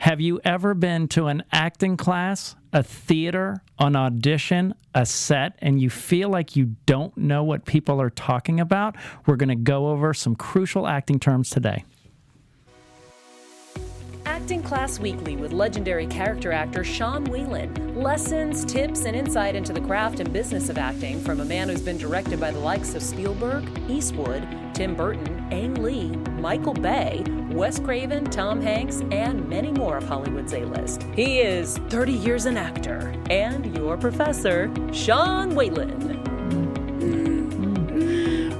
Have you ever been to an acting class, a theater, an audition, a set, and you feel like you don't know what people are talking about? We're going to go over some crucial acting terms today. Acting Class Weekly with legendary character actor Sean Whalen. Lessons, tips, and insight into the craft and business of acting from a man who's been directed by the likes of Spielberg, Eastwood, Tim Burton, Ang Lee, Michael Bay, Wes Craven, Tom Hanks, and many more of Hollywood's A-list. He is 30 years an actor and your professor, Sean Whalen.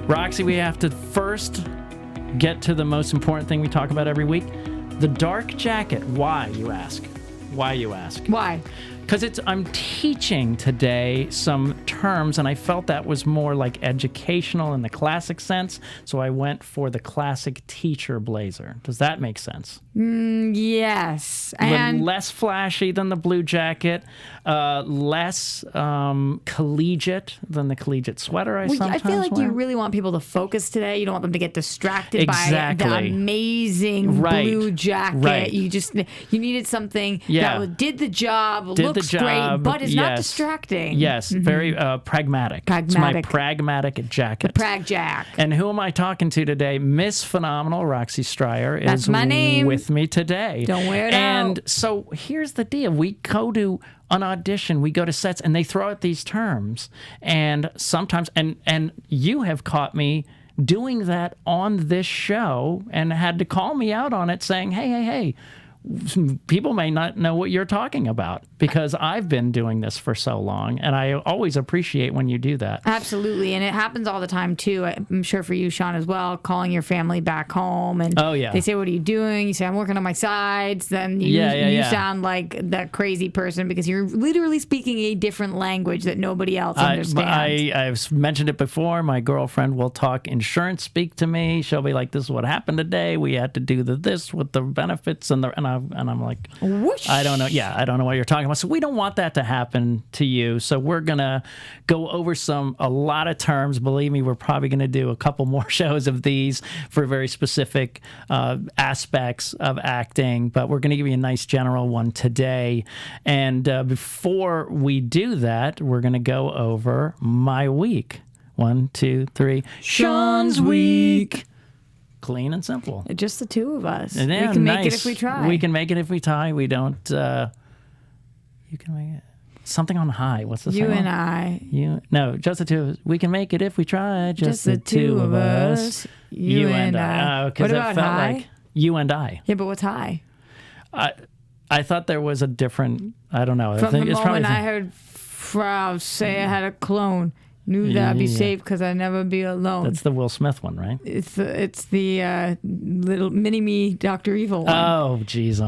Roxy, we have to first get to the most important thing we talk about every week. The dark jacket. Why, you ask? Why, you ask? Why? Because I'm teaching today some terms, and I felt that was more like educational in the classic sense, so I went for the classic teacher blazer. Does that make sense? Yes. And less flashy than the blue jacket, less collegiate than the collegiate sweater I sometimes feel like wear. you really want people to focus today. You don't want them to get distracted by the Exactly. amazing blue jacket. Right. You needed something that did the job, looks great, but is not distracting. Yes, very pragmatic. It's my pragmatic jacket. The Prag Jack. And who am I talking to today? Miss Phenomenal Roxy Striar That's is my name. with me today. Don't wear it And out. so here's the deal. We go to an audition, we go to sets, and they throw out these terms. And sometimes, and you have caught me doing that on this show and had to call me out on it saying, hey, people may not know what you're talking about because I've been doing this for so long, and I always appreciate when you do that. Absolutely, and it happens all the time too. I'm sure for you, Sean, as well. Calling your family back home, and they say, "What are you doing?" You say, "I'm working on my sides." Then you sound like that crazy person because you're literally speaking a different language that nobody else understands. I've mentioned it before. My girlfriend will talk insurance speak to me. She'll be like, "This is what happened today. We had to do this with the benefits," and I'm like, whoosh. I don't know. Yeah, I don't know what you're talking about. So we don't want that to happen to you. So we're gonna go over a lot of terms. Believe me, we're probably gonna do a couple more shows of these for very specific aspects of acting. But we're gonna give you a nice general one today. And before we do that, we're gonna go over my week. 1, 2, 3. Sean's week. Clean and simple. Just the two of us. And we can make it if we try. We can make it if we try. We don't. You can make it. Something on high. What's the You song? and I. No, just the two of us. We can make it if we try. Just the two of us. You and I. What about high? Like you and I. Yeah, but what's high? I thought there was a different. I don't know. From the moment I heard Frau say I had a clone. Knew that I'd be safe because I'd never be alone. That's the Will Smith one, right? It's the little mini-me Dr. Evil one. Oh, geez.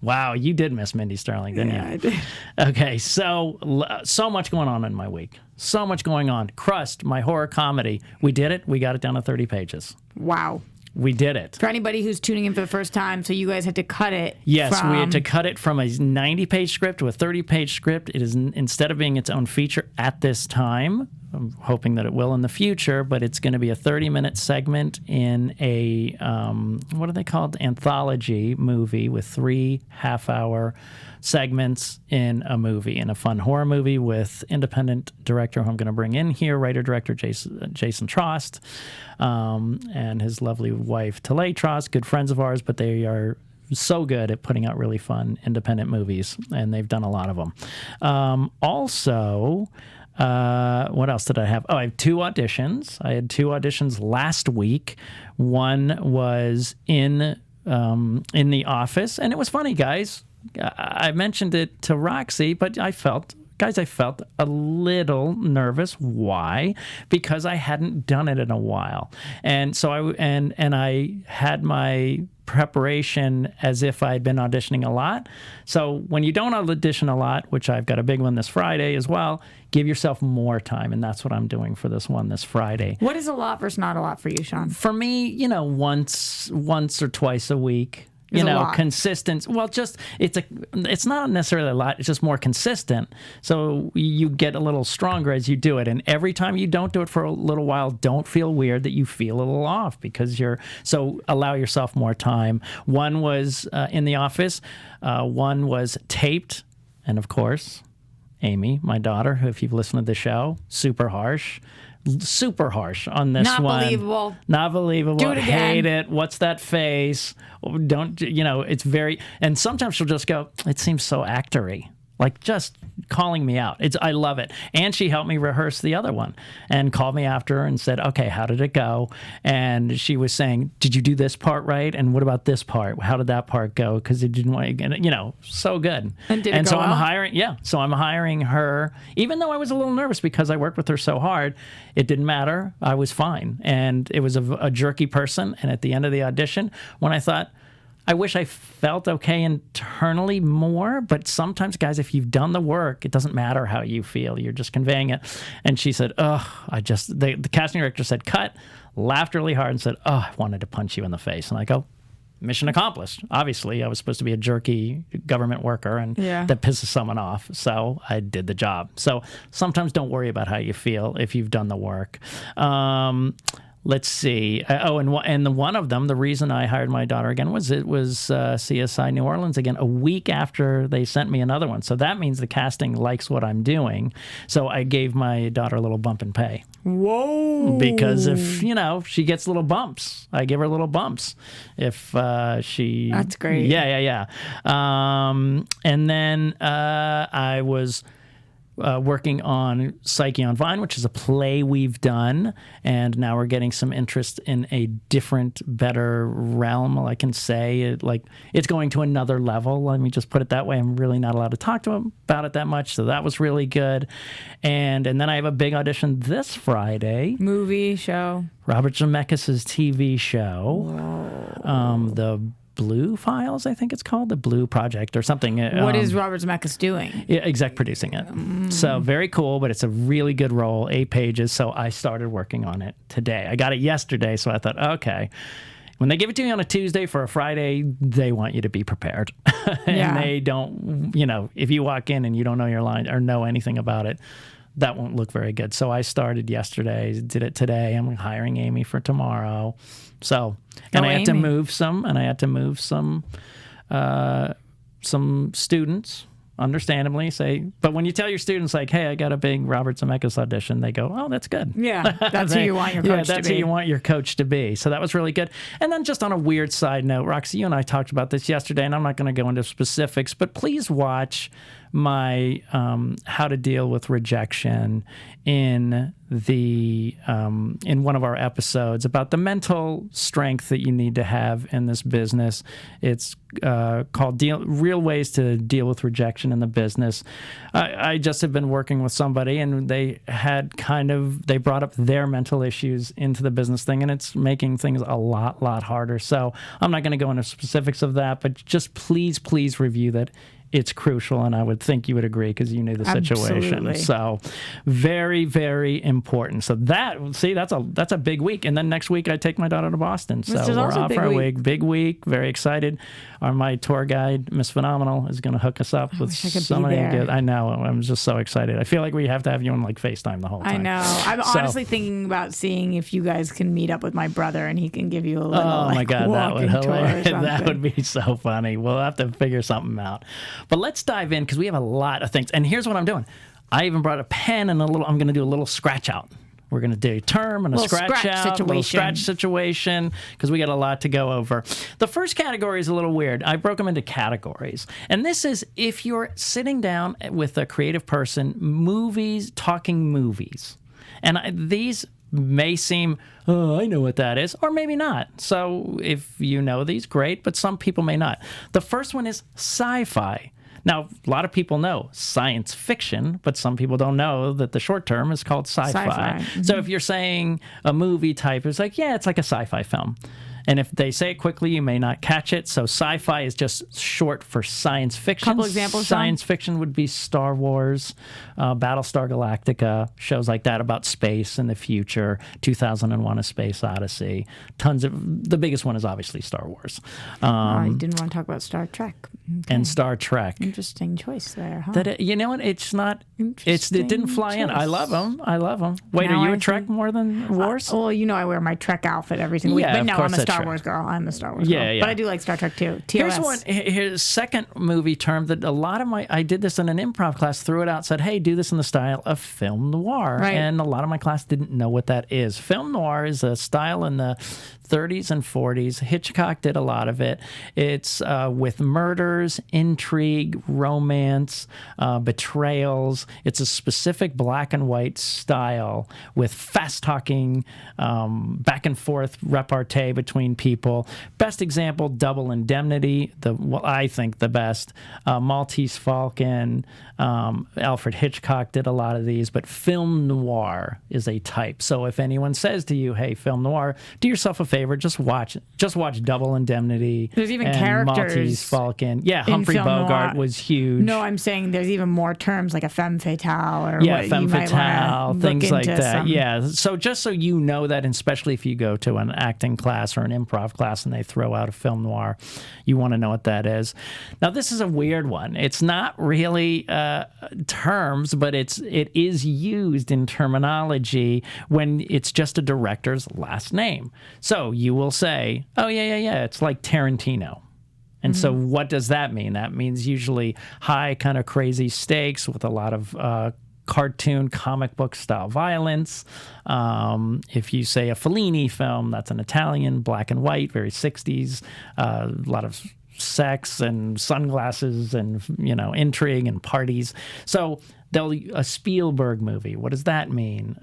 Wow, you did miss Mindy Sterling, didn't you? Yeah, I did. Okay, so much going on in my week. So much going on. Crust, my horror comedy. We did it. We got it down to 30 pages. Wow. We did it. For anybody who's tuning in for the first time, so you guys had to cut it. Yes, we had to cut it from a 90-page script to a 30-page script. It is, instead of being its own feature at this time, I'm hoping that it will in the future, but it's going to be a 30-minute segment in a, what are they called? Anthology movie with 3 half-hour segments in a movie, in a fun horror movie with independent director who I'm going to bring in here, writer-director Jason Trost, and his lovely wife, Talay Trost, good friends of ours, but they are so good at putting out really fun independent movies, and they've done a lot of them. What else did I have? I have 2 auditions. I had 2 auditions last week. One was in The Office, and it was funny, guys. I mentioned it to Roxy, but I felt a little nervous. Why? Because I hadn't done it in a while, and so I had my preparation as if I'd been auditioning a lot. So when you don't audition a lot, which I've got a big one this Friday as well, give yourself more time, and that's what I'm doing for this one this Friday. What is a lot versus not a lot for you, Sean? For me, once or twice a week consistent. Well, it's not necessarily a lot. It's just more consistent. So you get a little stronger as you do it. And every time you don't do it for a little while, don't feel weird that you feel a little off because so allow yourself more time. One was in the office. One was taped. And of course, Amy, my daughter, who, if you've listened to the show, super harsh on this one. Not believable. Do it again. Hate it. What's that face? Don't, it's very, and sometimes she'll just go, it seems so actory. Like just calling me out. I love it. And she helped me rehearse the other one and called me after and said, okay, how did it go? And she was saying, did you do this part right? And what about this part? How did that part go? Because it didn't want to, so good. And did it go so well? I'm hiring her, even though I was a little nervous because I worked with her so hard, it didn't matter. I was fine. And it was a jerky person. And at the end of the audition, when I thought, I wish I felt okay internally more, but sometimes, guys, if you've done the work, it doesn't matter how you feel. You're just conveying it. And she said, the casting director said, cut, laughed really hard and said, I wanted to punch you in the face. And I go, mission accomplished. Obviously, I was supposed to be a jerky government worker and that pisses someone off. So I did the job. So sometimes don't worry about how you feel if you've done the work. Let's see. And one of them, the reason I hired my daughter again was CSI New Orleans again, a week after they sent me another one. So that means the casting likes what I'm doing. So I gave my daughter a little bump in pay. Whoa. Because if, she gets little bumps, I give her little bumps. If she... That's great. Yeah. And then I was... working on Psyche on Vine, which is a play we've done, and now we're getting some interest in a different, better realm. I can say it's going to another level. Let me just put it that way. I'm really not allowed to talk to him about it that much, so that was really good. And then I have a big audition this Friday. Movie show. Robert Zemeckis' TV show. Whoa. The Blue Files, I think it's called, the Blue Project or something. What is Robert Zemeckis doing? Yeah, exec producing it. So very cool, but it's a really good role, 8 pages. So I started working on it today. I got it yesterday, so I thought, okay. When they give it to you on a Tuesday for a Friday, they want you to be prepared. And they don't, if you walk in and you don't know your line or know anything about it, that won't look very good. So I started yesterday, did it today. I'm hiring Amy for tomorrow. So, and I had to move some students, understandably, but when you tell your students hey, I got a big Robert Zemeckis audition, they go, oh, that's good. Yeah, that's who you want your coach to be. That's who you want your coach to be. So that was really good. And then just on a weird side note, Roxy, you and I talked about this yesterday, and I'm not going to go into specifics, but please watch my how to deal with rejection in one of our episodes about the mental strength that you need to have in this business. It's called Real Ways to Deal with Rejection in the Business. I just have been working with somebody, and they brought up their mental issues into the business thing, and it's making things a lot harder. So I'm not going to go into specifics of that, but just please review that. It's crucial, and I would think you would agree because you knew the situation. Absolutely. So very, very important. So that's a big week. And then next week I take my daughter to Boston. So we're off for a week. Big week. Very excited. My tour guide, Miss Phenomenal, is going to hook us up with somebody good. I know. I'm just so excited. I feel like we have to have you on FaceTime the whole time. I know. I'm honestly thinking about seeing if you guys can meet up with my brother and he can give you a little my God, that would be so funny. We'll have to figure something out. But let's dive in because we have a lot of things. And here's what I'm doing. I even brought a pen and I'm going to do a little scratch out. We're going to do a term and a scratch out, a little scratch situation, because we got a lot to go over. The first category is a little weird. I broke them into categories. And this is if you're sitting down with a creative person, talking movies. And these may seem, I know what that is, or maybe not. So if you know these, great, but some people may not. The first one is sci-fi. Now, a lot of people know science fiction, but some people don't know that the short term is called sci-fi. Mm-hmm. So if you're saying a movie type, it's like a sci-fi film. And if they say it quickly, you may not catch it. So sci-fi is just short for science fiction. Couple examples, Science fiction would be Star Wars, Battlestar Galactica, shows like that about space in the future, 2001: A Space Odyssey. Tons of, the biggest one is obviously Star Wars. I didn't want to talk about Star Trek. Okay. And Star Trek. Interesting choice there, huh? You know what? It's not. It didn't fly in. I love them. Wait, Now are you a Trek more than Wars? Well, you know I wear my Trek outfit every single week. But no, I'm a Star Wars girl. I'm a Star Wars girl. Yeah. But I do like Star Trek too. TOS. Here's a second movie term that a lot of I did this in an improv class, threw it out, said, hey, do this in the style of film noir. Right. And a lot of my class didn't know what that is. Film noir is a style in the 30s and 40s. Hitchcock did a lot of it. It's with murders, intrigue, romance, betrayals. It's a specific black and white style with fast-talking, back and forth repartee between people. Best example, Double Indemnity, I think the best. Maltese Falcon, Alfred Hitchcock did a lot of these, but film noir is a type. So if anyone says to you, hey, film noir, do yourself a favor, just watch Double Indemnity. There's even and characters. Maltese Falcon. Yeah, Humphrey Bogart was huge. No, I'm saying there's even more terms like a femme fatale or femme fatale, things like that. Some... Yeah. So just so you know that, and especially if you go to an acting class or an improv class and they throw out a film noir, you want to know what that is. Now, this is a weird one. It's not really terms, but it is used in terminology when it's just a director's last name. So you will say, oh, yeah, it's like Tarantino. And so what does that mean? That means usually high kind of crazy stakes with a lot of cartoon, comic book style violence. If you say a Fellini film, that's an Italian, black and white, very 60s, a lot of sex and sunglasses and, intrigue and parties. So a Spielberg movie, what does that mean?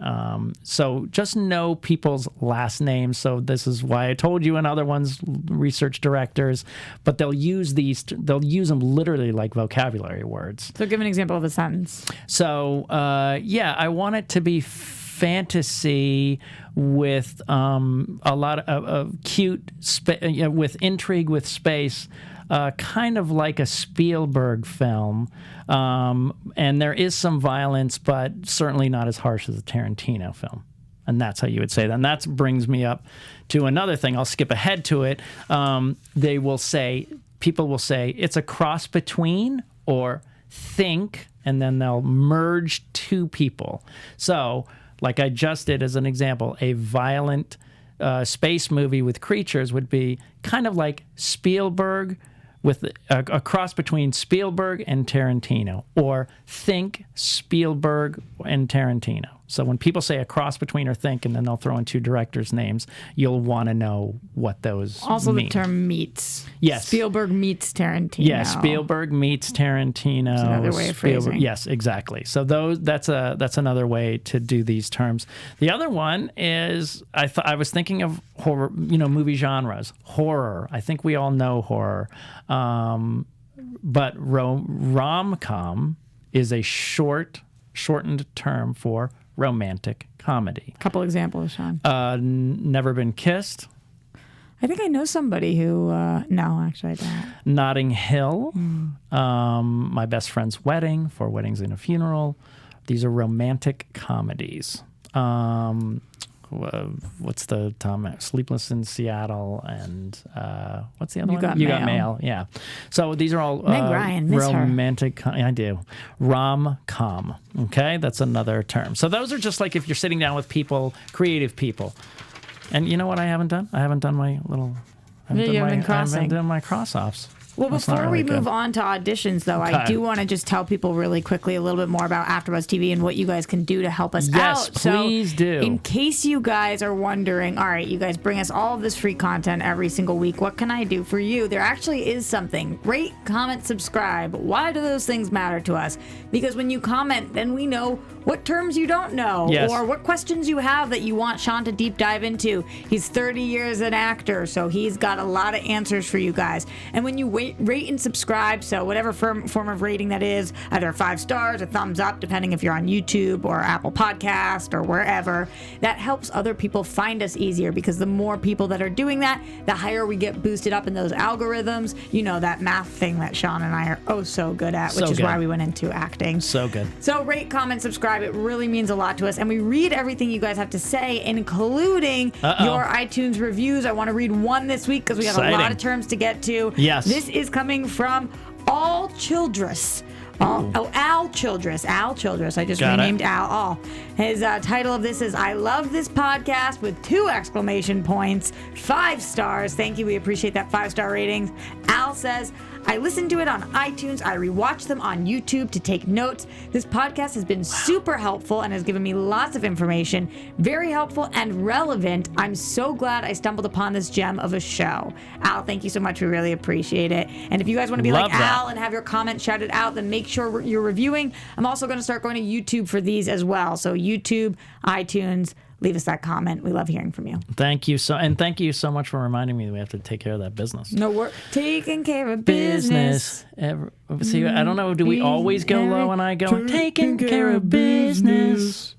So just know people's last names. So this is why I told you in other ones, research directors, but they'll use them literally like vocabulary words. So give an example of a sentence. So, I want it to be fantasy with a lot of cute, with intrigue, with space, kind of like a Spielberg film. And there is some violence, but certainly not as harsh as a Tarantino film. And that's how you would say that. And that brings me up to another thing. I'll skip ahead to it. People will say, it's a cross between or think, and then they'll merge two people. So, like I just did as an example, a violent space movie with creatures would be kind of like Spielberg with a cross between Spielberg and Tarantino, or think Spielberg and Tarantino. So when people say a cross between or think, and then they'll throw in two directors' names, you'll want to know what those also mean. The term meets. Yes. Spielberg meets Tarantino. Yeah, Spielberg meets Tarantino. That's another way of phrasing. Yes, exactly. So that's another way to do these terms. The other one is I was thinking of horror, movie genres. Horror. I think we all know horror. But rom-com is a shortened term for romantic comedy. Couple examples, Sean. Never Been Kissed. I think I know somebody who, no, actually I don't. Notting Hill. My Best Friend's Wedding, Four Weddings and a Funeral. These are romantic comedies. What's the Tom Sleepless in Seattle, and what's the other one? You Got Mail. Yeah. So these are all Meg Ryan, romantic. I do. Rom-com. Okay, that's another term. So those are just like if you're sitting down with people, creative people. And you know what I haven't done? I haven't done my little. I haven't done my cross-offs. Well, before we move on to auditions, though, I do want to just tell people really quickly a little bit more about AfterBuzz TV and what you guys can do to help us out. Yes, please do. In case you guys are wondering, all right, you guys bring us all of this free content every single week. What can I do for you? There actually is something. Rate, comment, subscribe. Why do those things matter to us? Because when you comment, then we know what terms you don't know, or what questions you have that you want Sean to deep dive into. He's 30 years an actor, so he's got a lot of answers for you guys. And when you rate and subscribe. So whatever form of rating that is, either 5 stars or thumbs up, depending if you're on YouTube or Apple Podcast or wherever, that helps other people find us easier, because the more people that are doing that, the higher we get boosted up in those algorithms. You know, that math thing that Sean and I are so good at, which is why we went into acting. So good. So rate, comment, subscribe. It really means a lot to us. And we read everything you guys have to say, including your iTunes reviews. I want to read one this week because we have a lot of terms to get to. Yes. This is coming from All Childress. Al Childress. Al Childress. I just renamed Al. His title of this is, I love this podcast with 2 exclamation points. 5 stars. Thank you. We appreciate that 5-star ratings. Al says, I listen to it on iTunes. I rewatch them on YouTube to take notes. This podcast has been super helpful and has given me lots of information. Very helpful and relevant. I'm so glad I stumbled upon this gem of a show. Al, thank you so much. We really appreciate it. And if you guys want to be like Al and have your comments shouted out, then make sure you're reviewing. I'm also going to start going to YouTube for these as well. So YouTube, iTunes, leave us that comment. We love hearing from you. Thank you so much for reminding me that we have to take care of that business. No, we're taking care of business. See, I don't know. Do we always go low and I go, taking care of business?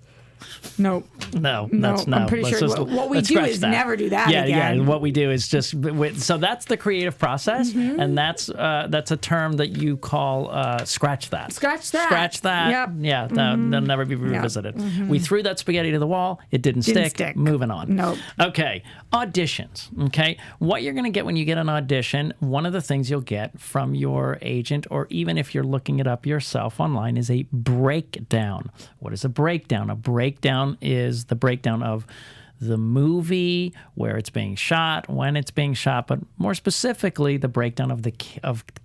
Nope. No, that's no. I'm pretty sure what we do is never do that again. Yeah, what we do is just, so that's the creative process, and that's a term that you call scratch that. Scratch that. Scratch that. Yep. Yeah, that'll never be revisited. Yep. We threw that spaghetti to the wall. It didn't stick. Moving on. Nope. Okay, auditions. Okay, what you're going to get when you get an audition, one of the things you'll get from your agent, or even if you're looking it up yourself online, is a breakdown. What is a breakdown? A breakdown is the breakdown of the movie, where it's being shot, when it's being shot, but more specifically, the breakdown of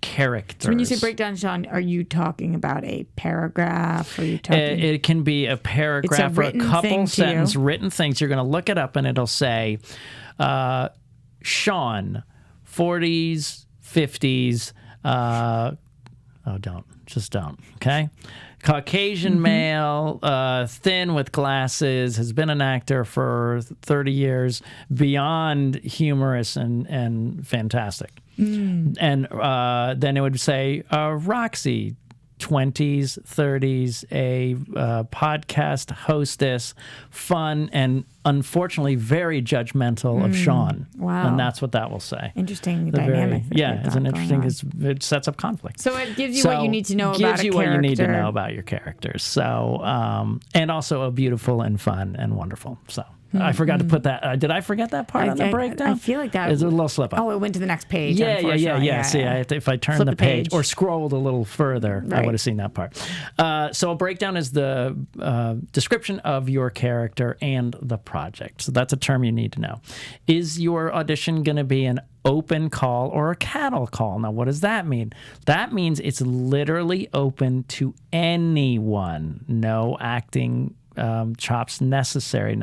characters. So when you say breakdown, Sean, are you talking about a paragraph? Are you talking? It can be a paragraph or a couple sentence written things. You're going to look it up, and it'll say, Sean, 40s, 50s. Don't. Okay. Caucasian male, thin with glasses, has been an actor for 30 years, beyond humorous and fantastic. And then it would say, Roxy, 20s, 30s, a podcast hostess, fun, and unfortunately very judgmental of Sean. Wow. And that's what that will say. Interesting dynamic. It's an interesting, because it sets up conflict. So it gives you what you need to know about a character. Gives you what you need to know about your characters. So, and also a beautiful and fun and wonderful. So. I forgot to put that. Did I forget that part on the breakdown? I feel like that is a little slip up. Oh, it went to the next page. Yeah. See, if I turned the page or scrolled a little further, I would have seen that part. So a breakdown is the description of your character and the project. So that's a term you need to know. Is your audition going to be an open call or a cattle call? Now, what does that mean? That means it's literally open to anyone. No acting chops necessary.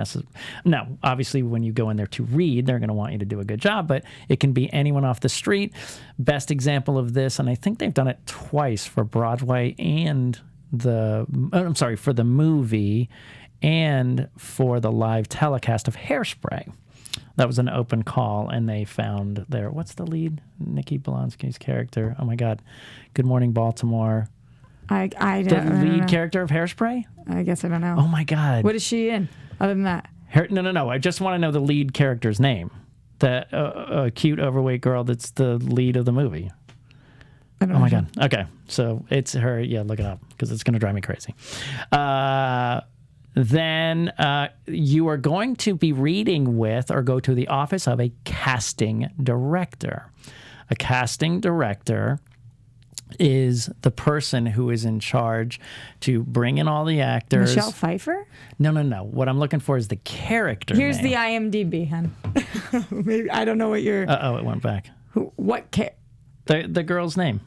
No, obviously, when you go in there to read, they're going to want you to do a good job, but it can be anyone off the street. Best example of this, and I think they've done it twice for Broadway and for the movie and for the live telecast of Hairspray. That was an open call, and they found what's the lead? Nikki Blonsky's character. Oh my God. Good Morning Baltimore. I don't the lead know. Character of Hairspray? I guess I don't know. Oh my God. What is she in other than that? No. I just want to know the lead character's name. The cute, overweight girl that's the lead of the movie. I don't know. Oh my God. Okay. So it's her. Yeah, look it up because it's going to drive me crazy. Then you are going to be reading with or go to the office of a casting director. A casting director is the person who is in charge to bring in all the actors. Michelle Pfeiffer? No. What I'm looking for is the character Here's name. the IMDb, hun. Maybe I don't know what you're... it went back. The girl's name.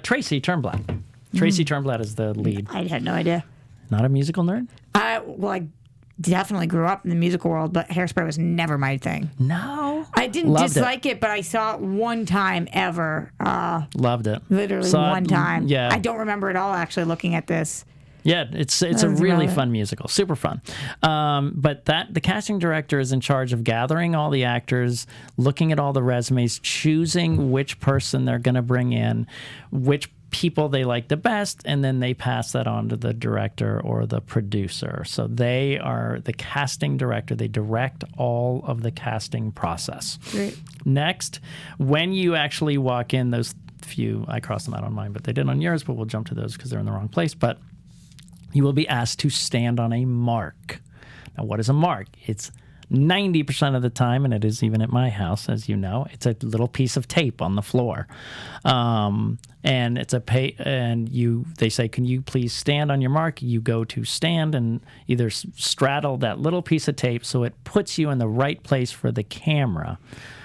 Tracy Turnblad. Tracy Turnblad is the lead. I had no idea. Not a musical nerd? I definitely grew up in the musical world, but Hairspray was never my thing. No. I didn't dislike it, but I saw it one time ever. Loved it. Literally one time. Yeah. I don't remember at all, actually, looking at this. Yeah, it's a really fun musical, super fun. But the casting director is in charge of gathering all the actors, looking at all the resumes, choosing which person they're going to bring in, which people they like the best, and then they pass that on to the director or the producer. So they are the casting director. They direct all of the casting process. Great. Next, when you actually walk in, those few, I crossed them out on mine, but they did on yours, but we'll jump to those because they're in the wrong place. But you will be asked to stand on a mark. Now, what is a mark? It's 90% of the time, and it is even at my house, as you know, it's a little piece of tape on the floor. And it's they say, can you please stand on your mark? You go to stand and either straddle that little piece of tape so it puts you in the right place for the camera.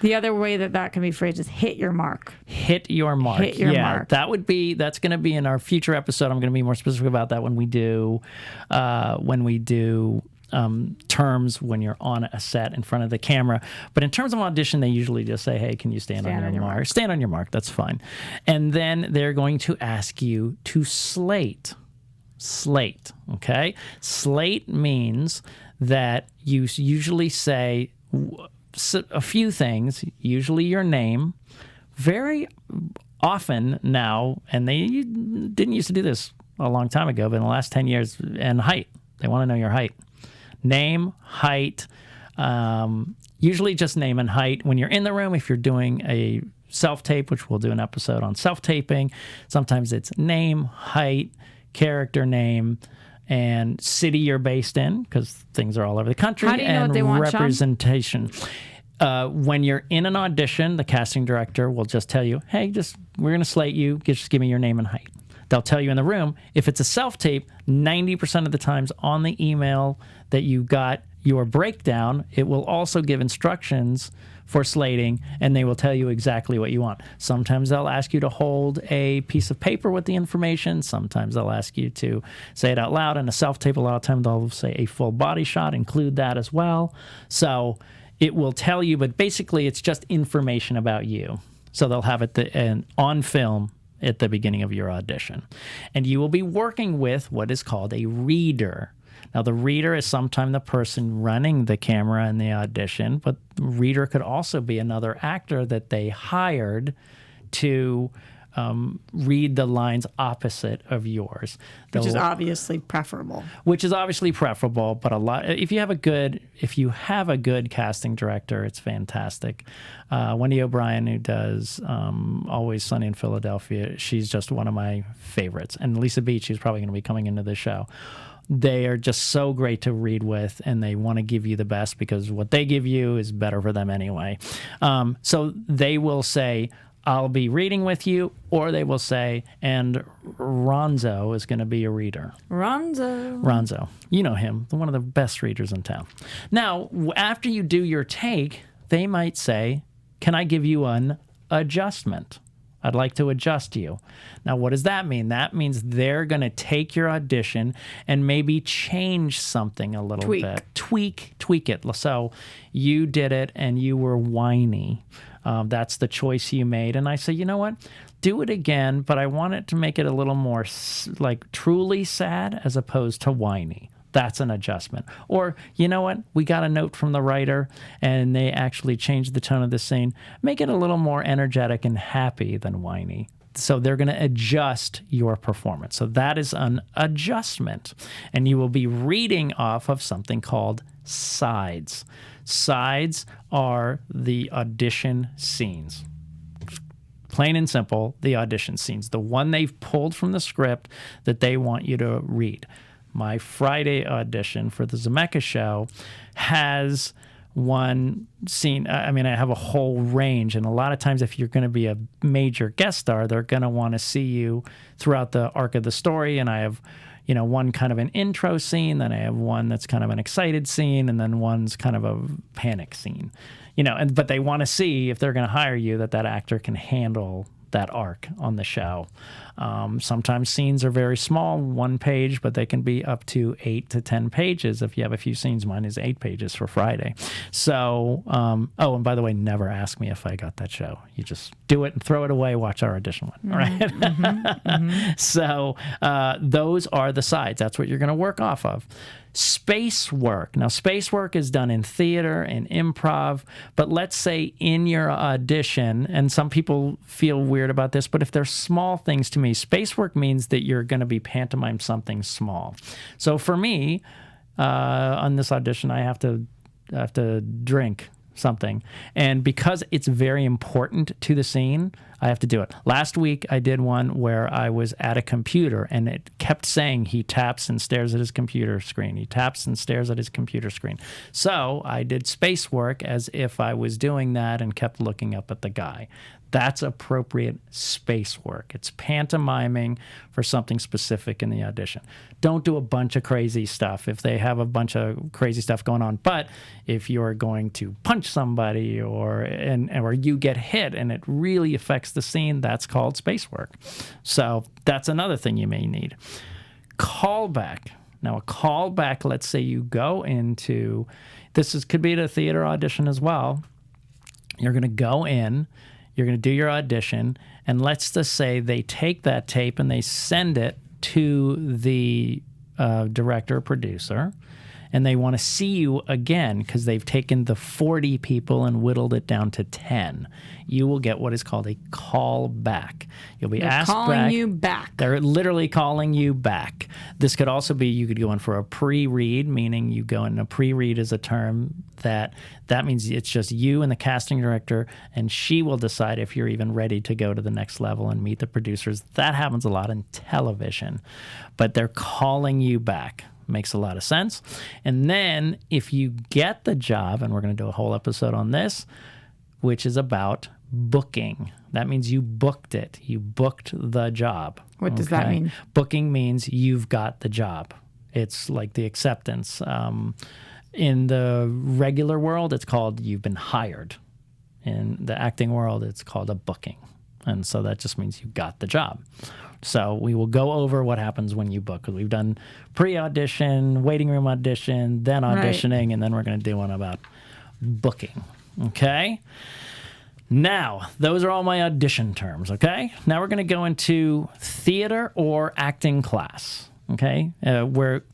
The other way that can be phrased is hit your mark. Hit your mark. Hit your mark. That's going to be in our future episode. I'm going to be more specific about that when we do terms when you're on a set in front of the camera. But in terms of audition, they usually just say, hey, can you stand on your mark? Stand on your mark. That's fine. And then they're going to ask you to slate. Slate, okay? Slate means that you usually say a few things, usually your name, very often now, and they didn't used to do this a long time ago, but in the last 10 years, and height. They want to know your height. Name, height, usually just name and height. When you're in the room, if you're doing a self-tape, which we'll do an episode on self-taping, sometimes it's name, height, character name, and city you're based in, because things are all over the country. How do you know what they want, representation. When you're in an audition, the casting director will just tell you, hey, we're going to slate you. Just give me your name and height. They'll tell you in the room. If it's a self-tape, 90% of the times on the email that you got your breakdown, it will also give instructions for slating, and they will tell you exactly what you want. Sometimes they'll ask you to hold a piece of paper with the information. Sometimes they'll ask you to say it out loud. In a self-tape, a lot of times they'll say a full body shot, include that as well. So it will tell you, but basically it's just information about you. So they'll have it on film at the beginning of your audition. And you will be working with what is called a reader. Now, the reader is sometimes the person running the camera in the audition, but the reader could also be another actor that they hired to read the lines opposite of yours. Which is obviously preferable. But if you have a good casting director, it's fantastic. Wendy O'Brien, who does Always Sunny in Philadelphia, she's just one of my favorites. And Lisa Beach, who's probably going to be coming into the show. They are just so great to read with, and they want to give you the best because what they give you is better for them anyway. So they will say, I'll be reading with you, or they will say, and Ronzo is going to be a reader. Ronzo. You know him, one of the best readers in town. Now, after you do your take, they might say, can I give you an adjustment? I'd like to adjust you. Now, what does that mean? That means they're going to take your audition and maybe change something a little bit. Tweak it. So you did it and you were whiny. That's the choice you made. And I say, you know what? Do it again, but I want it to make it a little more like truly sad as opposed to whiny. That's an adjustment. Or, you know what? We got a note from the writer and they actually changed the tone of the scene. Make it a little more energetic and happy than whiny. So they're going to adjust your performance. So that is an adjustment. And you will be reading off of something called sides. Sides are the audition scenes. Plain and simple, the audition scenes. The one they've pulled from the script that they want you to read. My Friday audition for the Zemeckis show has one scene. I mean, I have a whole range. And a lot of times if you're going to be a major guest star, they're going to want to see you throughout the arc of the story. And I have, one kind of an intro scene. Then I have one that's kind of an excited scene. And then one's kind of a panic scene. But they want to see if they're going to hire you that actor can handle that arc on the show. Sometimes scenes are very small, 1 page, but they can be up to 8 to 10 pages if you have a few scenes. Mine is 8 pages for Friday. So, and by the way, never ask me if I got that show. You just do it and throw it away, watch our audition one, right? So those are the sides. That's what you're going to work off of. Space work. Now, space work is done in theater and improv, but let's say in your audition, and some people feel weird about this, but if they're small things to me, space work means that you're going to be pantomime something small. So for me, on this audition, I have to drink something. And because it's very important to the scene, I have to do it. Last week, I did one where I was at a computer, and it kept saying he taps and stares at his computer screen. He taps and stares at his computer screen. So I did space work as if I was doing that and kept looking up at the guy. That's appropriate space work. It's pantomiming for something specific in the audition. Don't do a bunch of crazy stuff if they have a bunch of crazy stuff going on. But if you're going to punch somebody or you get hit and it really affects the scene, that's called space work. So that's another thing you may need. Callback. Now, a callback, let's say you go into, could be at a theater audition as well. You're going to go in. You're going to do your audition, and let's just say they take that tape and they send it to the director or producer, and they want to see you again because they've taken the 40 people and whittled it down to 10. You will get what is called a call back. You'll be asked back. They're calling you back. They're literally calling you back. This could also be, you could go in for a pre-read, meaning you go in. A pre-read is a term that means it's just you and the casting director, and she will decide if you're even ready to go to the next level and meet the producers. That happens a lot in television, but they're calling you back. Makes a lot of sense. And then if you get the job, and we're going to do a whole episode on this, which is about booking. That means you booked it. You booked the job. What does that mean? Booking means you've got the job. It's like the acceptance. In the regular world, it's called you've been hired. In the acting world, it's called a booking. And so that just means you got the job. So we will go over what happens when you book. We've done pre-audition, waiting room audition, then auditioning, and then we're going to do one about booking. Okay? Now, those are all my audition terms, okay? Now we're going to go into theater or acting class, okay?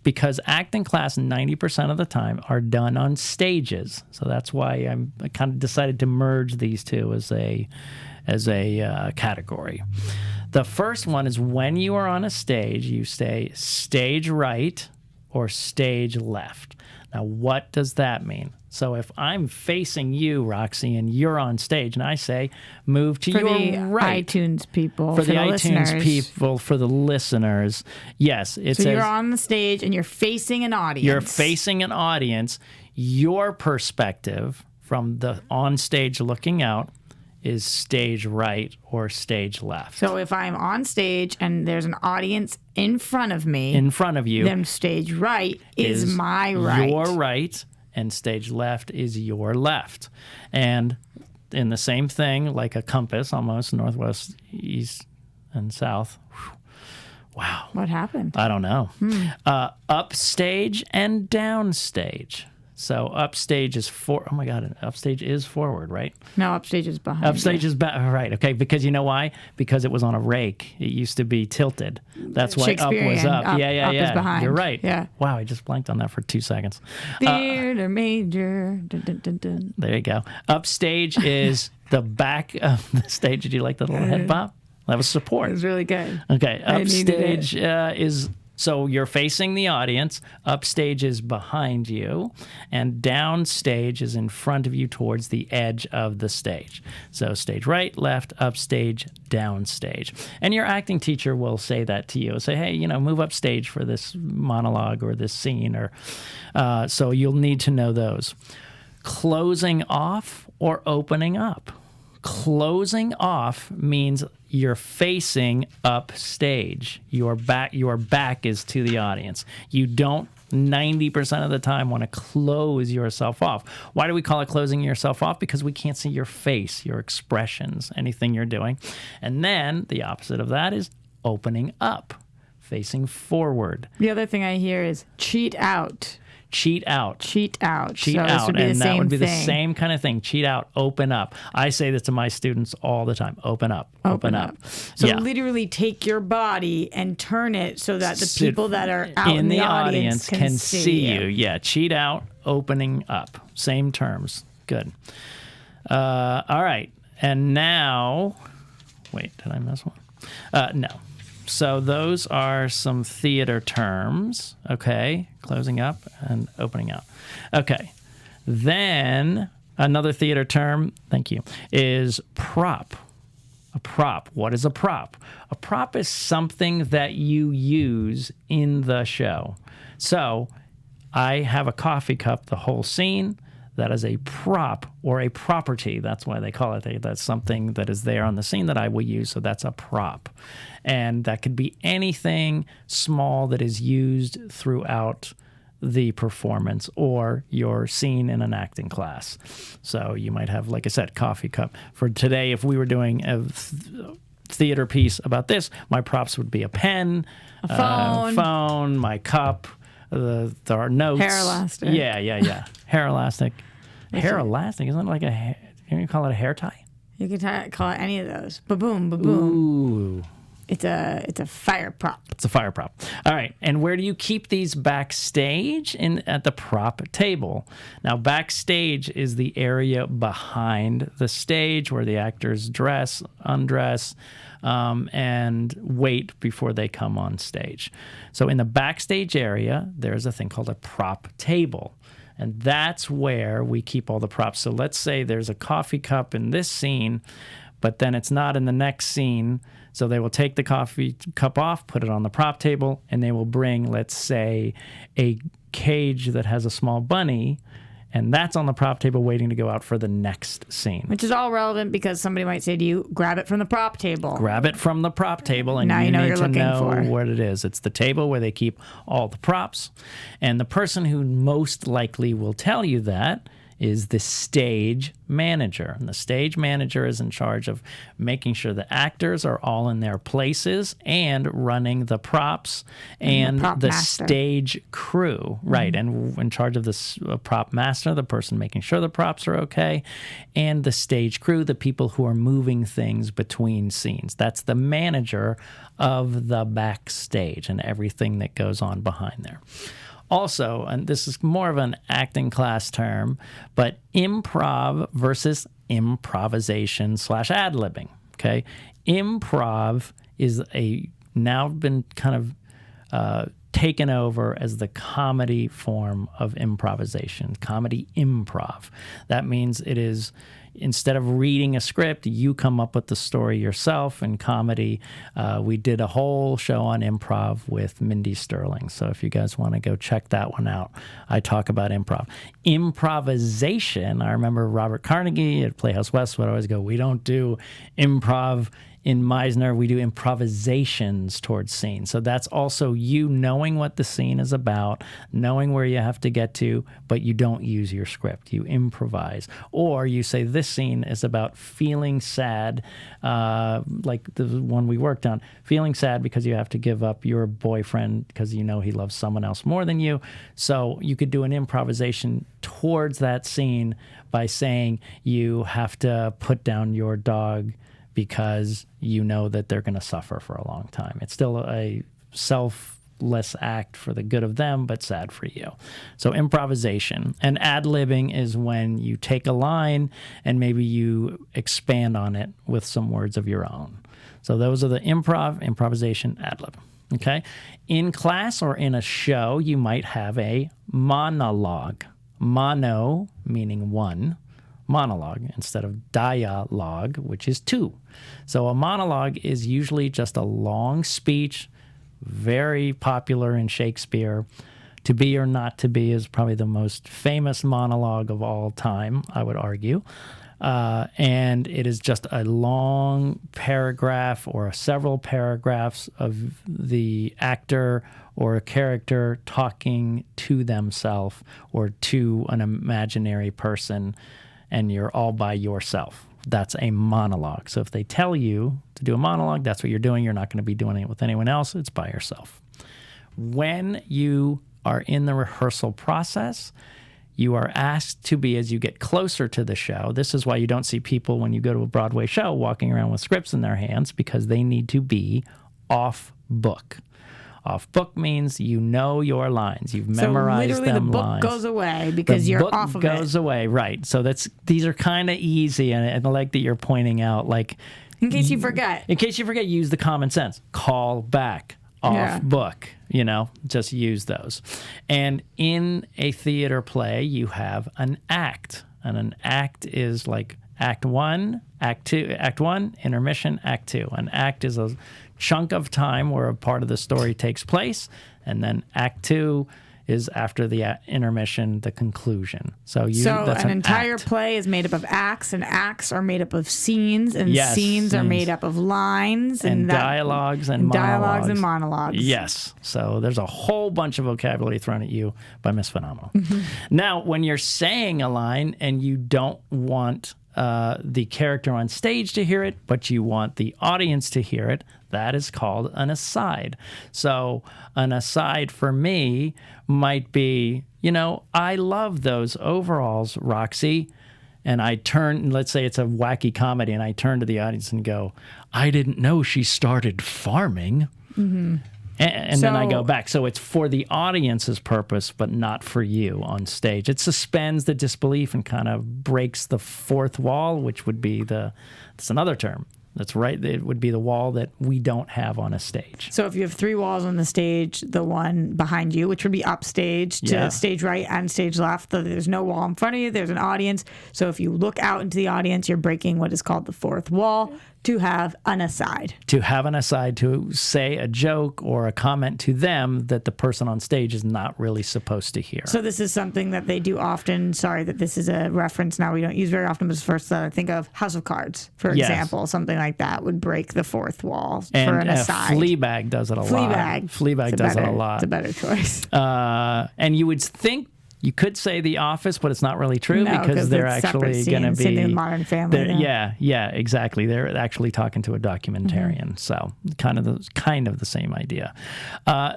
Because acting class 90% of the time are done on stages. So that's why I kind of decided to merge these two as a category. The first one is when you are on a stage, you say stage right or stage left. Now, what does that mean? So if I'm facing you, Roxy, and you're on stage, and I say, move to your right. For the iTunes people, for the iTunes people, for the listeners. Yes, it says. So you're on the stage and you're facing an audience. You're facing an audience. Your perspective from the on stage looking out is stage right or stage left. So if I'm on stage and there's an audience in front of me, in front of you, then stage right is my right. Your right, and stage left is your left. And in the same thing, like a compass, almost northwest, east, and south. Wow. What happened? I don't know. Upstage and downstage. So upstage is oh my God, upstage is forward, right? No, upstage is behind. Upstage is right, okay, because you know why? Because it was on a rake. It used to be tilted. That's why up was up. Yeah. Up is behind. You're right. Yeah. Wow, I just blanked on that for 2 seconds. Theater major. Dun, dun, dun, dun. There you go. Upstage is the back of the stage. Did you like the little head bop? That was support. It was really good. Okay, upstage is... So you're facing the audience, upstage is behind you, and downstage is in front of you towards the edge of the stage. So stage right, left, upstage, downstage. And your acting teacher will say that to you. Say, hey, move upstage for this monologue or this scene. So you'll need to know those. Closing off or opening up. Closing off means you're facing upstage. Your back is to the audience. You don't 90% of the time want to close yourself off. Why do we call it closing yourself off? Because we can't see your face, your expressions, anything you're doing. And then the opposite of that is opening up, facing forward. The other thing I hear is cheat out. Cheat out. Cheat out. Cheat so out. This would be and the that same would be thing. the same kind of thing. Cheat out. Open up. I say this to my students all the time. Open up. Open up. So literally take your body and turn it so that the people that are out in the audience can see you. Yeah. Cheat out. Opening up. Same terms. Good. All right. And now, wait, did I miss one? No. So those are some theater terms, okay? Closing up and opening up. Okay. Then another theater term, thank you, is prop. A prop. What is a prop? A prop is something that you use in the show. So I have a coffee cup the whole scene. That is a prop or a property. That's why they call it. That's something that is there on the scene that I will use. So that's a prop. And that could be anything small that is used throughout the performance or your scene in an acting class. So you might have, like I said, coffee cup. For today, if we were doing a theater piece about this, my props would be a pen, a phone, my cup, there are notes. Hair elastic. Yeah. Hair elastic. Hair elastic? Isn't it like a hair? Can you call it a hair tie? You could call it any of those. Ba-boom, ba-boom. Ooh. It's a fire prop. It's a fire prop. All right. And where do you keep these backstage? At the prop table. Now, backstage is the area behind the stage where the actors dress, undress, and wait before they come on stage. So in the backstage area, there's a thing called a prop table. And that's where we keep all the props. So let's say there's a coffee cup in this scene, but then it's not in the next scene. So they will take the coffee cup off, put it on the prop table, and they will bring, let's say, a cage that has a small bunny, and that's on the prop table waiting to go out for the next scene. Which is all relevant because somebody might say to you, grab it from the prop table. Grab it from the prop table, and now you need you're to looking know for what it is. It's the table where they keep all the props. And the person who most likely will tell you that is the stage manager. And the stage manager is in charge of making sure the actors are all in their places and running the props and the stage crew. Right. And in charge of this prop master, the person making sure the props are okay, and the stage crew, the people who are moving things between scenes. That's the manager of the backstage and everything that goes on behind there. Also, and this is more of an acting class term, but improv versus improvisation / ad-libbing, okay? Improv is now been kind of taken over as the comedy form of improvisation, comedy improv. That means it is, instead of reading a script, you come up with the story yourself. In comedy, we did a whole show on improv with Mindy Sterling. So if you guys want to go check that one out, I talk about improv. Improvisation, I remember Robert Carnegie at Playhouse West would always go, we don't do improv in Meisner, we do improvisations towards scenes. So that's also you knowing what the scene is about, knowing where you have to get to, but you don't use your script. You improvise. Or you say this scene is about feeling sad, like the one we worked on, feeling sad because you have to give up your boyfriend because you know he loves someone else more than you. So you could do an improvisation towards that scene by saying you have to put down your dog because you know that they're going to suffer for a long time. It's still a selfless act for the good of them, but sad for you. So improvisation. And ad-libbing is when you take a line and maybe you expand on it with some words of your own. So those are the improvisation, ad-lib. Okay? In class or in a show, you might have a monologue. Mono, meaning one. Monologue instead of dialogue, which is two. So a monologue is usually just a long speech, very popular in Shakespeare. To Be or Not to Be is probably the most famous monologue of all time, I would argue. And it is just a long paragraph or several paragraphs of the actor or a character talking to themselves or to an imaginary person, and you're all by yourself. That's a monologue. So if they tell you to do a monologue, that's what you're doing. You're not going to be doing it with anyone else. It's by yourself. When you are in the rehearsal process, you are asked to be, as you get closer to the show, this is why you don't see people when you go to a Broadway show walking around with scripts in their hands, because they need to be off book. Off book means you know your lines. You've memorized them. So literally the book lines. Goes away because you're off of it. The book goes away, right. So these are kind of easy, and I like that you're pointing out, like... In case you forget. In case you forget, use the common sense. Call back. Off book, just use those. And in a theater play, you have an act. And an act is like act 1, act 2, act 1, intermission, act 2. An act is a chunk of time where a part of the story takes place. And then act 2 is after the intermission, the conclusion. So that's an entire play is made up of acts, and acts are made up of scenes, and scenes are made up of lines, and dialogues and monologues. Dialogues and monologues. Yes. So there's a whole bunch of vocabulary thrown at you by Miss Phenomenal. Now, when you're saying a line and you don't want the character on stage to hear it, but you want the audience to hear it, that is called an aside. So an aside for me might be, I love those overalls, Roxy. And I turn, let's say it's a wacky comedy, and I turn to the audience and go, I didn't know she started farming. Mm-hmm. And then I go back. So it's for the audience's purpose, but not for you on stage. It suspends the disbelief and kind of breaks the fourth wall, which would be that's another term. That's right. It would be the wall that we don't have on a stage. So if you have 3 walls on the stage, the one behind you, which would be upstage to stage right and stage left, there's no wall in front of you. There's an audience. So if you look out into the audience, you're breaking what is called the fourth wall to have an aside. To have an aside, to say a joke or a comment to them that the person on stage is not really supposed to hear. So this is something that they do often. Sorry that this is a reference now we don't use very often, but first I think of House of Cards, for example. Something like that would break the fourth wall for an aside. Fleabag does it a lot. Fleabag does it a lot. It's a better choice. And you would think you could say The Office, but it's not really true because they're actually going to be in Modern Family. Yeah, exactly. They're actually talking to a documentarian, so kind of the same idea.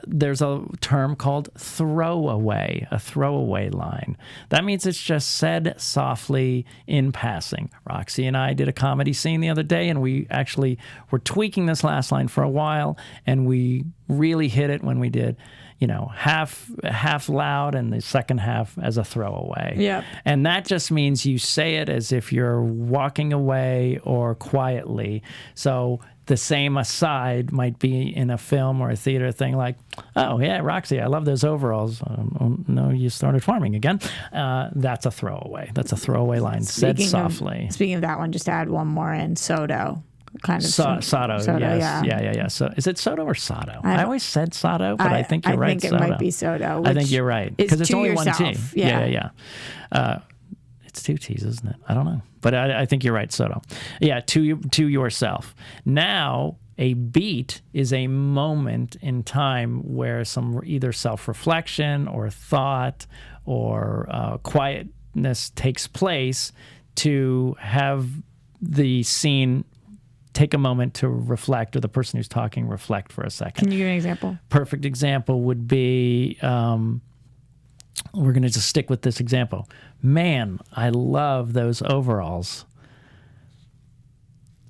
There's a term called throwaway, a throwaway line. That means it's just said softly in passing. Roxy and I did a comedy scene the other day, and we actually were tweaking this last line for a while, and we really hit it when we did half loud and the second half as a throwaway. Yep. And that just means you say it as if you're walking away or quietly. So the same aside might be in a film or a theater thing like, oh, yeah, Roxy, I love those overalls. No, you started farming again. That's a throwaway. That's a throwaway line said softly. Speaking of that one, just add one more in, Soto. Kind of Soto, yes. Yeah. So is it Soto or Soto? I always said Soto, but I think you're right. I think it might be Soto. I think you're right because it's only yourself. One T. Yeah. It's 2 T's, isn't it? I don't know, but I think you're right, Soto. Yeah, to yourself. Now, a beat is a moment in time where some either self-reflection or thought or quietness takes place to have the scene take a moment to reflect, or the person who's talking reflect for a second. Can you give an example? Perfect example would be, we're going to just stick with this example. Man, I love those overalls.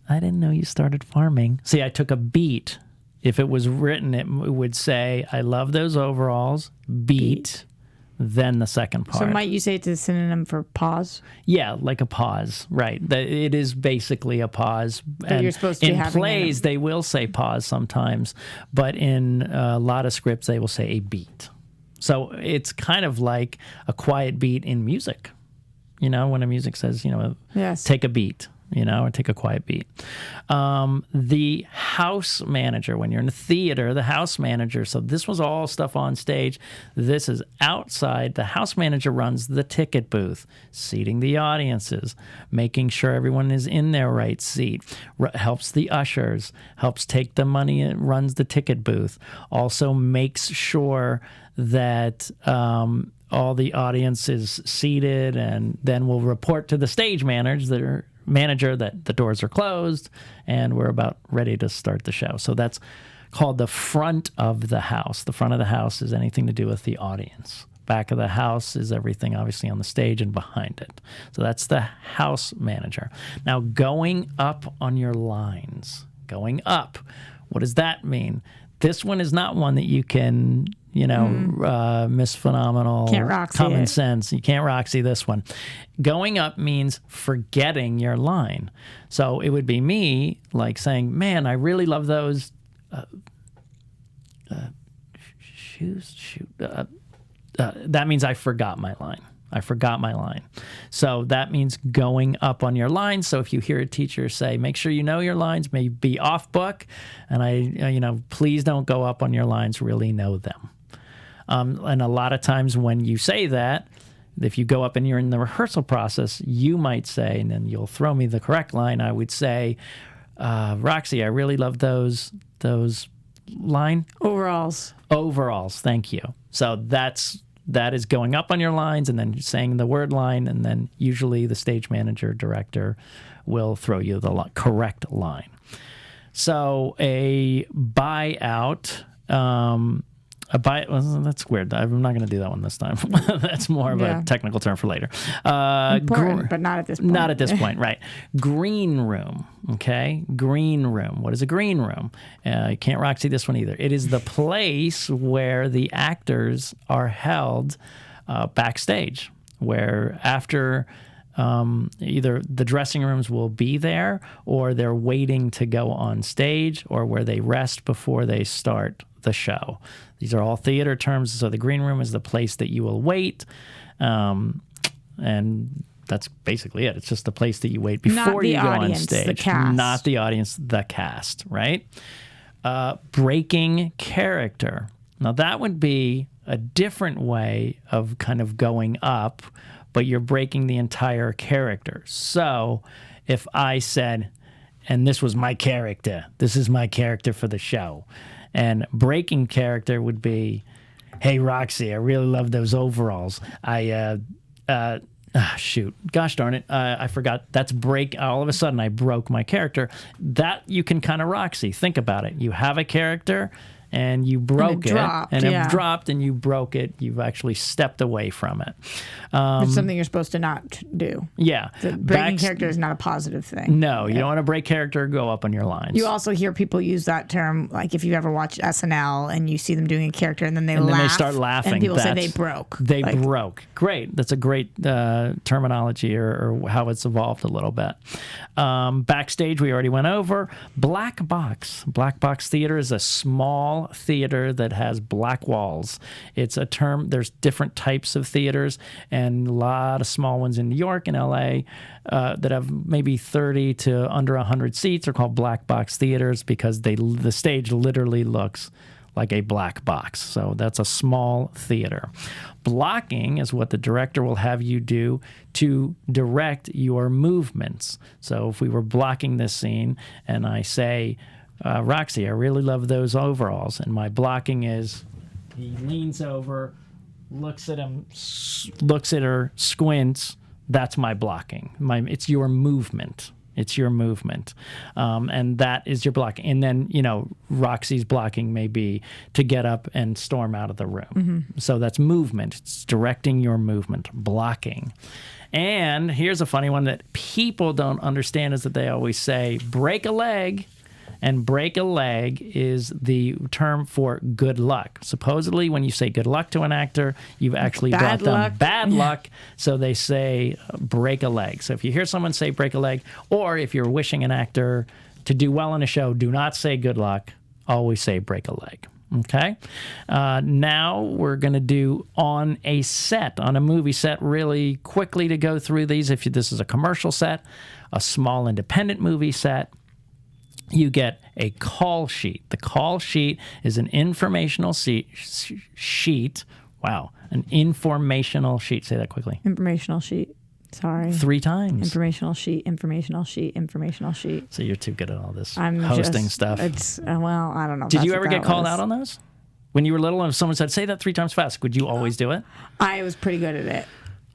I didn't know you started farming. See, I took a beat. If it was written, it would say, I love those overalls, beat. Then the second part. So might you say it's a synonym for pause? Yeah, like a pause, right. It is basically a pause. And you're supposed to be having in plays, they will say pause sometimes, but in a lot of scripts, they will say a beat. So it's kind of like a quiet beat in music. When a music says, take a beat. or take a quiet beat. The house manager, when you're in the theater, the house manager, so this was all stuff on stage. This is outside. The house manager runs the ticket booth, seating the audiences, making sure everyone is in their right seat, helps the ushers, helps take the money and runs the ticket booth, also makes sure that all the audience is seated, and then will report to the stage manager that the doors are closed and we're about ready to start the show. So that's called the front of the house. The front of the house is anything to do with the audience. Back of the house is everything obviously on the stage and behind it. So that's the house manager. Now, going up on your lines. Going up. What does that mean? This one is not one that you can, Miss Phenomenal, common sense. You can't Roxy this one. Going up means forgetting your line. So it would be me like saying, man, I really love those shoes. That means I forgot my line. So that means going up on your lines. So if you hear a teacher say, make sure you know your lines, may be off book, and please don't go up on your lines, really know them. And a lot of times when you say that, if you go up and you're in the rehearsal process, you might say, and then you'll throw me the correct line, I would say, Roxy, I really love those line? Overalls, thank you. So that is going up on your lines and then saying the word line, and then usually the stage manager, director will throw you the correct line. So a buyout, that's weird. I'm not going to do that one this time. That's more of a technical term for later. Important, but not at this point. Not at this point, right. Green room, okay? Green room. What is a green room? You can't Roxy this one either. It is the place where the actors are held backstage, where after either the dressing rooms will be there, or they're waiting to go on stage, or where they rest before they start the show. These are all theater terms. So the green room is the place that you will wait. And that's basically it. It's just the place that you wait before you go on stage. The cast. Not the audience, the cast, right? Breaking character. Now that would be a different way of kind of going up, but you're breaking the entire character. So if I said, and this was my character, this is my character for the show, and breaking character would be, hey, Roxy, I really love those overalls. Gosh darn it, I forgot. That's break. All of a sudden, I broke my character. That you can kind of Roxy. Think about it. You have a character, and you broke it, it dropped, and you broke it. You've actually stepped away from it. It's something you're supposed to not do. Yeah. Breaking character is not a positive thing. No, you don't want to break character or go up on your lines. You also hear people use that term, like if you ever watch SNL and you see them doing a character and then they laugh. And then they start laughing. And people say they broke. They broke. Great. That's a great terminology or how it's evolved a little bit. Backstage, we already went over. Black box. Black box theater is a small theater that has black walls. It's a term. There's different types of theaters, and a lot of small ones in New York and LA that have maybe 30 to under 100 seats are called black box theaters because the stage literally looks like a black box. So that's a small theater. Blocking is what the director will have you do to direct your movements. So if we were blocking this scene and I say, Roxy, I really love those overalls, and my blocking is he leans over, looks at him, looks at her, squints. That's my blocking. It's your movement. It's your movement. And that is your blocking. And then, Roxy's blocking may be to get up and storm out of the room. Mm-hmm. So that's movement. It's directing your movement, blocking. And here's a funny one that people don't understand is that they always say, break a leg. And break a leg is the term for good luck. Supposedly, when you say good luck to an actor, you've actually brought them bad luck. So they say break a leg. So if you hear someone say break a leg, or if you're wishing an actor to do well in a show, do not say good luck. Always say break a leg. Okay? Now we're going to do on a movie set, really quickly to go through these. If this is a commercial set, a small independent movie set, you get a call sheet. The call sheet is an informational sheet. Wow, an informational sheet. Say that quickly. Informational sheet. Sorry. 3 times. Informational sheet, informational sheet, informational sheet. So you're too good at all this hosting stuff. It's well, I don't know. Did you ever get called out on those? When you were little and someone said, say that 3 times fast, would you always do it? I was pretty good at it.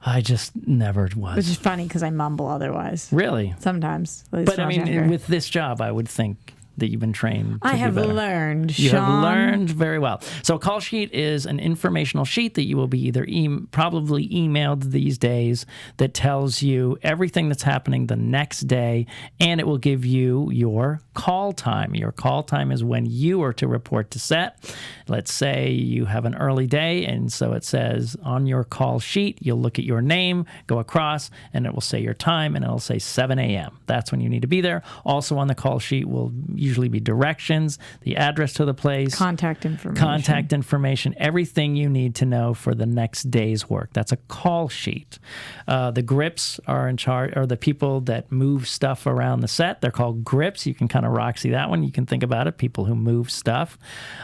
I just never was. Which is funny because I mumble otherwise. Really? Sometimes. But I mean, with this job, I would think that you've been trained to I have learned, Sean. You have learned very well. So a call sheet is an informational sheet that you will be either probably emailed these days that tells you everything that's happening the next day, and it will give you your call time. Your call time is when you are to report to set. Let's say you have an early day, and so it says on your call sheet, you'll look at your name, go across, and it will say your time, and it'll say 7 a.m. That's when you need to be there. Also on the call sheet will usually be directions, the address to the place, contact information, everything you need to know for the next day's work. That's a call sheet. The grips are in charge, or the people that move stuff around the set. They're called grips. You can kind of Roxy that one. You can think about it, people who move stuff.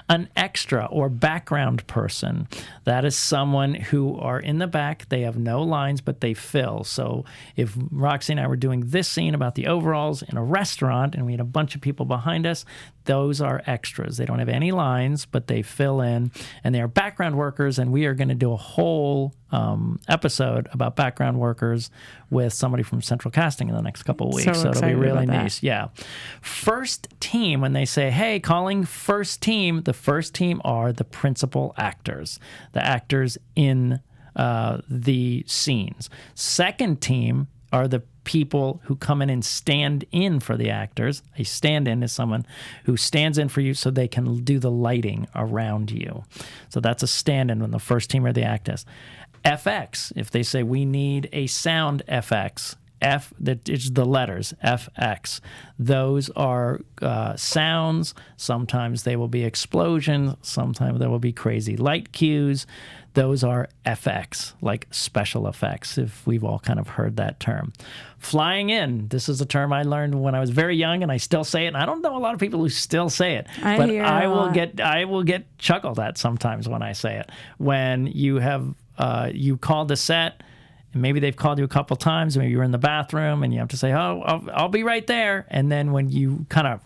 An extra or background person, that is someone who are in the back. They have no lines, but they fill. So if Roxy and I were doing this scene about the overalls in a restaurant and we had a bunch of people behind us, those are extras. They don't have any lines, but they fill in, and they are background workers, and we are going to do a whole episode about background workers with somebody from Central Casting in the next couple of weeks. So it'll be really nice. Yeah. First team, when they say, hey, calling first team, the first team are the principal actors, the actors in the scenes. Second team are the people who come in and stand in for the actors. A stand-in is someone who stands in for you so they can do the lighting around you. So that's a stand-in when the first team are the actors. FX, if they say we need a sound FX, it's the letters, FX. Those are sounds. Sometimes they will be explosions. Sometimes there will be crazy light cues. Those are FX, like special effects, if we've all kind of heard that term. Flying in, this is a term I learned when I was very young, and I still say it. And I don't know a lot of people who still say it, but I will get chuckled at sometimes when I say it. When you have you called the set, and maybe they've called you a couple times, maybe you're in the bathroom, and you have to say, oh, I'll be right there. And then when you kind of,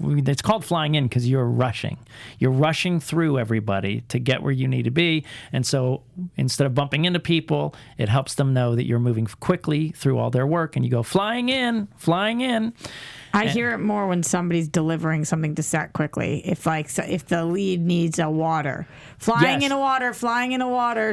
it's called flying in because you're rushing. You're rushing through everybody to get where you need to be. And so instead of bumping into people, it helps them know that you're moving quickly through all their work, and you go flying in, flying in. I hear it more when somebody's delivering something to set quickly. If the lead needs a water, flying in a water,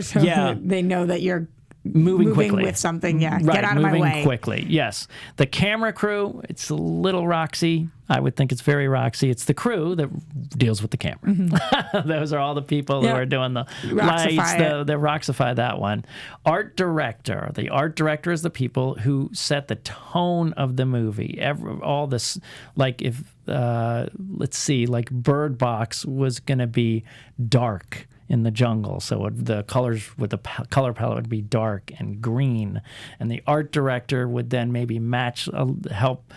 so they know that you're moving quickly with something. Yeah, right, get out of my way. Moving quickly. Yes, the camera crew. It's a little Roxy. I would think it's very Roxy. It's the crew that deals with the camera. Mm-hmm. Those are all the people who are doing the lights, the Roxify that one. Art director. The art director is the people who set the tone of the movie. All this, like if let's see, like Bird Box was going to be dark in the jungle, so the colors with the color palette would be dark and green, and the art director would then maybe help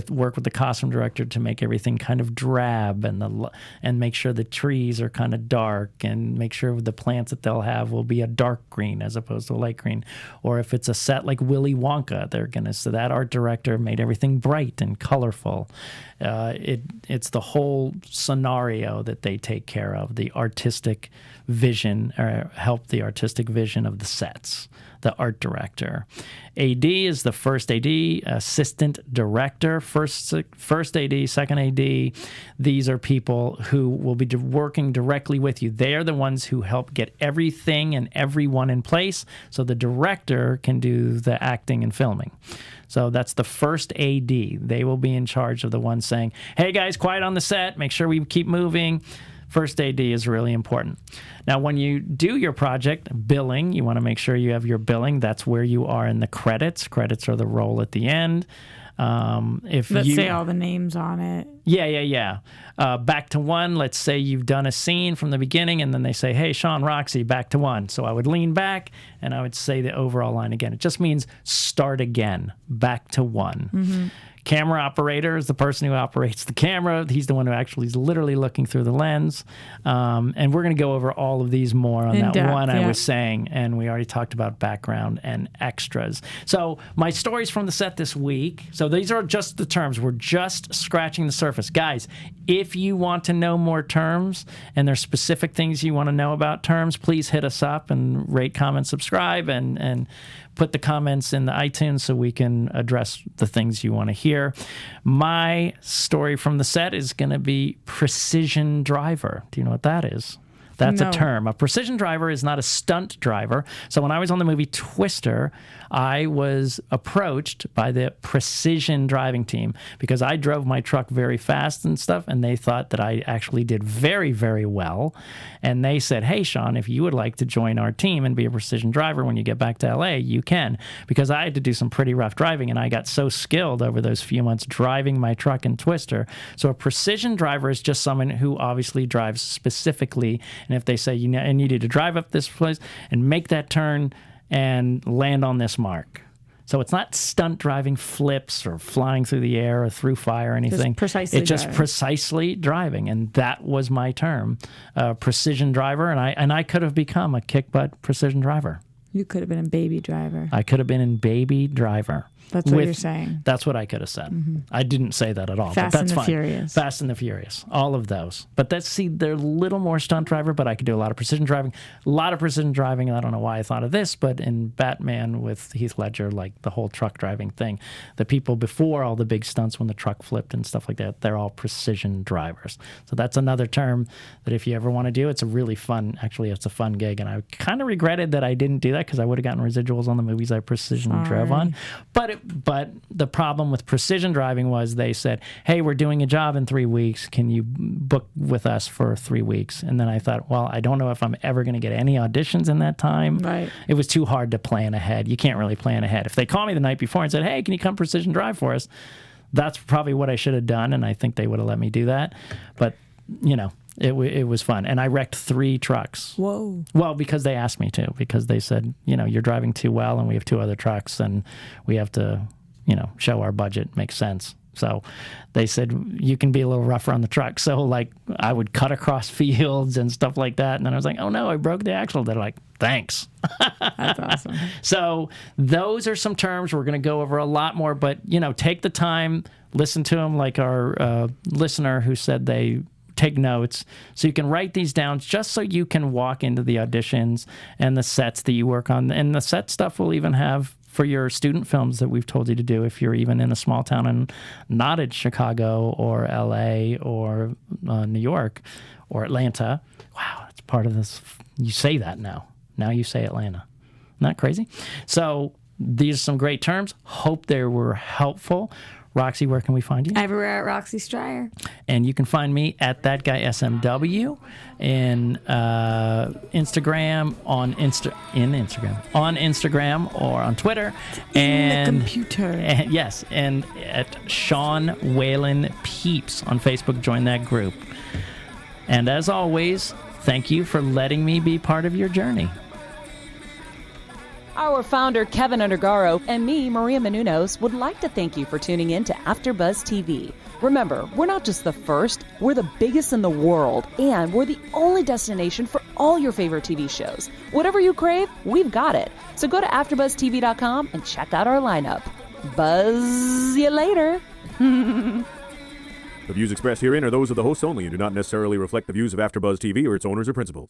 work with the costume director to make everything kind of drab, and make sure the trees are kind of dark, and make sure the plants that they'll have will be a dark green as opposed to a light green. Or if it's a set like Willy Wonka, so that art director made everything bright and colorful. It's the whole scenario that they take care of, the artistic vision, or help the artistic vision of the sets. The art director. AD is the first AD, assistant director, first AD, second AD. These are people who will be working directly with you. They are the ones who help get everything and everyone in place so the director can do the acting and filming. So that's the first AD. They will be in charge of the ones saying, hey guys, quiet on the set, make sure we keep moving. First AD is really important. Now, when you do your project, billing, you want to make sure you have your billing. That's where you are in the credits. Credits are the roll at the end. Let's say all the names on it. Yeah. Back to one. Let's say you've done a scene from the beginning, and then they say, hey, Sean, Roxy, back to one. So I would lean back, and I would say the overall line again. It just means start again, back to one. Mm-hmm. Camera operator is the person who operates the camera. He's the one who actually is literally looking through the lens. And we're going to go over all of these more on that one I was saying. And we already talked about background and extras. So my stories from the set this week. So these are just the terms. We're just scratching the surface. Guys, if you want to know more terms and there's specific things you want to know about terms, please hit us up and rate, comment, subscribe, and put the comments in the iTunes so we can address the things you want to hear. My story from the set is going to be precision driver. Do you know what that is? That's a term. A precision driver is not a stunt driver. So when I was on the movie Twister, I was approached by the precision driving team because I drove my truck very fast and stuff, and they thought that I actually did very, very well. And they said, hey, Sean, if you would like to join our team and be a precision driver when you get back to LA, you can. Because I had to do some pretty rough driving, and I got so skilled over those few months driving my truck in Twister. So a precision driver is just someone who obviously drives specifically. And if they say, you need to drive up this place and make that turn and land on this mark. So it's not stunt driving flips or flying through the air or through fire or anything. It's just precisely driving. And that was my term, precision driver. And I could have become a kick-butt precision driver. You could have been a baby driver. I could have been in baby driver. That's what you're saying. That's what I could have said. Mm-hmm. I didn't say that at all. Fast but that's and the fine. Furious. Fast and the Furious. All of those. But they're a little more stunt driver, but I could do a lot of precision driving. A lot of precision driving, and I don't know why I thought of this, but in Batman with Heath Ledger, like the whole truck driving thing, the people before all the big stunts when the truck flipped and stuff like that, they're all precision drivers. So that's another term that if you ever want to do, it's a really fun, actually it's a fun gig. And I kind of regretted that I didn't do that because I would have gotten residuals on the movies I precision drove on. But the problem with precision driving was they said, hey, we're doing a job in 3 weeks. Can you book with us for 3 weeks? And then I thought, well, I don't know if I'm ever going to get any auditions in that time. Right. It was too hard to plan ahead. You can't really plan ahead. If they call me the night before and said, hey, can you come precision drive for us? That's probably what I should have done, and I think they would have let me do that. But, it was fun. And I wrecked 3 trucks. Whoa. Well, because they asked me to, because they said, you're driving too well, and we have 2 other trucks, and we have to show our budget makes sense. So they said, you can be a little rougher on the truck. So I would cut across fields and stuff like that. And then I was like, oh no, I broke the axle. They're like, thanks. That's awesome. So those are some terms. We're going to go over a lot more, but take the time, listen to them, like our listener who said they take notes so you can write these down just so you can walk into the auditions and the sets that you work on. And the set stuff will even have for your student films that we've told you to do if you're even in a small town and not in Chicago or LA or New York or Atlanta. Wow, that's part of this. You say that now. Now you say Atlanta. Isn't that crazy? So these are some great terms. Hope they were helpful. Roxy, where can we find you? Everywhere at Roxy Striar. And you can find me at That Guy SMW in Instagram, on Instagram or on Twitter. In the computer. And, yes, and at Sean Whalen Peeps on Facebook. Join that group. And as always, thank you for letting me be part of your journey. Our founder, Keven Undergaro, and me, Maria Menounos, would like to thank you for tuning in to AfterBuzz TV. Remember, we're not just the first, we're the biggest in the world, and we're the only destination for all your favorite TV shows. Whatever you crave, we've got it. So go to AfterBuzzTV.com and check out our lineup. Buzz you later. The views expressed herein are those of the hosts only and do not necessarily reflect the views of AfterBuzz TV or its owners or principals.